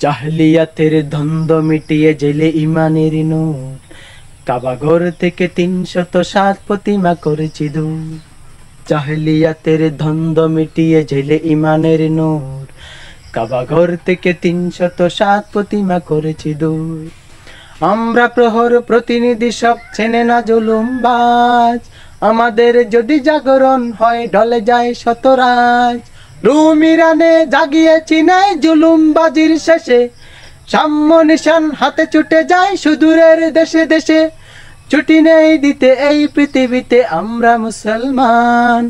জাহলিয়াতের দ্বন্দ্ব মিটিয়ে জেলে ইমানের নূর, কাবা ঘর থেকে ৩০৭ প্রতিমা করেছি দূর। জাহলিয়াতের দ্বন্দ্ব মিটিয়ে জেলে ইমানের নূর, কাবা ঘর থেকে ৩০৭ প্রতিমা করেছি দূর। আমরা প্রহর প্রতিনিধি সব চেনে না জুলুমবাজ, আমাদের যদি জাগরণ হয় ঢলে যায় শতরাজ। রুম ইরানে জাগিয়েছি নাই জুলুমবাজির শেষে, সাম্য নিশান হাতে ছুটে যায় সুদূরের দেশে দেশে। ছুটি নেই দিতে এই পৃথিবীতে আমরা মুসলমান,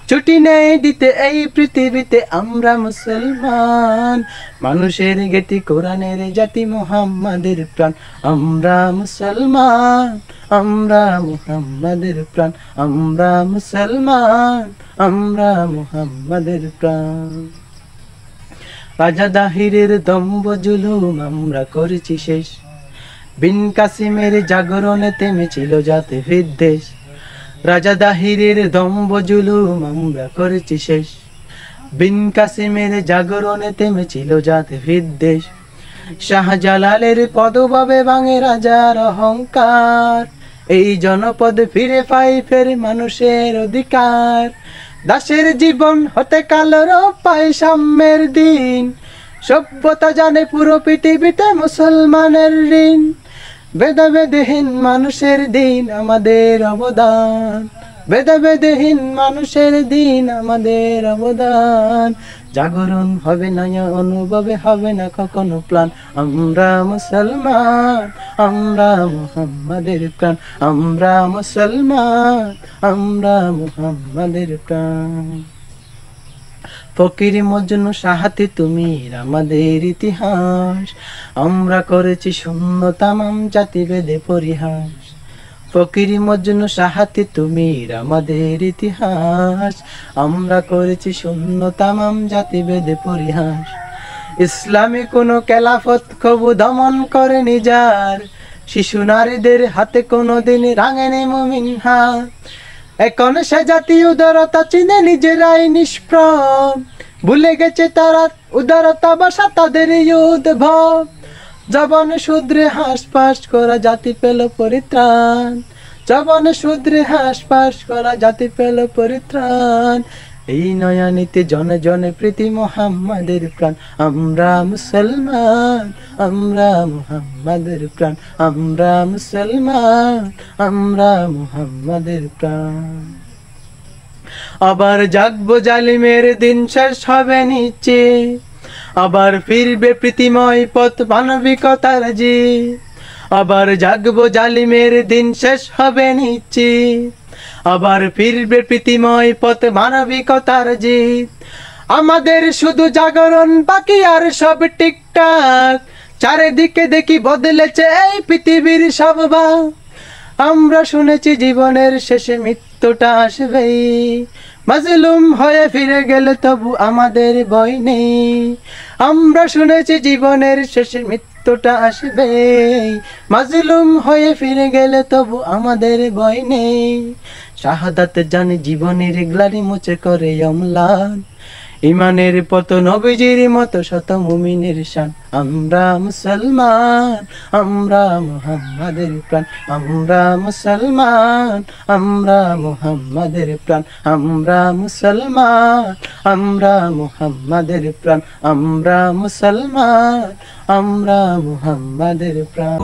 ছুটি নেই দিতে এই পৃথিবীতে আমরা মুসলমান। মানুষের গেতি কোরআনের জাতি মুহাম্মাদের প্রাণ, আমরা মুসলমান, আমরা মুহাম্মাদের প্রাণ, আমরা মুসলমান, আমরা মুহাম্মাদের প্রাণ। রাজা দাহিরের দম্ভ জুলুম আমরা করেছি শেষ, বিন কাসিমের জাগরণে থেমেছিল জাতে বিদ্বেষ। রাজা দাহিরের দম্ভ জুলুম আমরা করেছি শেষ, বিন কাসিমের জাগরণে থেমেছিল জাতে বিদ্বেষ। শাহজালালের পদভাবে ভাঙে রাজার অহংকার, এই জনপদ ফিরে পাই ফের মানুষের অধিকার। দাসের জীবন হতে কালোর পায় সাম্যের দিন, সভ্যতা জানে পুরো পৃথিবীতে মুসলমানের ঋণ। ভেদাভেদহীন মানুষের দিন আমাদের অবদান, ভেদাভেদহীন মানুষের দিন আমাদের অবদান। জাগরণ হবে না অনুভবে হবে না কখনো প্লান, আমরা মুসলমান, আমরা মুহাম্মাদের প্রাণ, আমরা মুসলমান, আমরা মুহাম্মাদের প্রাণ। ফকির মজনু সাহাতি তুমি আমাদের ইতিহাস, আমরা করেছি শূন্য তামাম জাতিভেদে পরিহাস। ফকির মজনু সাহাতি তুমি আমাদের ইতিহাস, আমরা করেছি শূন্য তামাম জাতিভেদে পরিহাস। ইসলামী কোনো খেলাফত কবু দমন করেনি যার, শিশু নারীদের হাতে কোনোদিন রাঙেনি মুমিন হাত। এখন সে জাতীয় উদারতা চিনে নিজেরাই নিষ্প্রভ, ভুলে গেছে তারা উদারতা বাসা তাদের উদ্ভব। জবানে শুদ্রে হাঁসফাঁস করা জাতি পেল পরিত্রাণ, জবানে শুদ্রে হাঁসফাঁস করা জাতি পেল পরিত্রাণ। এই নয়া নীতি জনে জনে প্রীতি মুহাম্মাদের প্রাণ, আমরা মুসলমান, আমরা মুহাম্মাদের প্রাণ, আমরা মুসলমান, আমরা মুহাম্মাদের প্রাণ। আবার জাগবো জালিমের দিন শেষ হবে নিচে, আবার ফিরবে প্রীতিময় পথ মানবিকতার জি। আবার জাগবো জালিমের দিন শেষ হবে নিচে, আবার ফিরবে প্রীতিময় পথ মানবিকতার জিত। আমাদের শুধু জাগরণ বাকি আর সব ঠিকঠাক, চারিদিকে দেখি বদলেছে এই পৃথিবীর সব ভাগ। আমরা শুনেছি জীবনের শেষে মৃত্যুটা আসবেই, মাজলুম হয়ে ফিরে গেলে তবু আমাদের ভয় নেই। আমরা শুনেছি জীবনের শেষে মৃত্যুটা আসবেই, মাজলুম হয়ে ফিরে গেলে তবু আমাদের ভয় নেই। শাহাদাত জানি জীবনের গ্লানি মুছে করে অম্লান, ইমানের পত নবীজির মতো শত মুমিনের শান। আমরা মুসলমান, আমরা মুহাম্মাদের প্রাণ, আমরা মুসলমান, আমরা মুহাম্মাদের প্রাণ, আমরা মুসলমান, আমরা মুহাম্মাদের প্রাণ, আমরা মুসলমান, আমরা মুহাম্মাদের প্রাণ।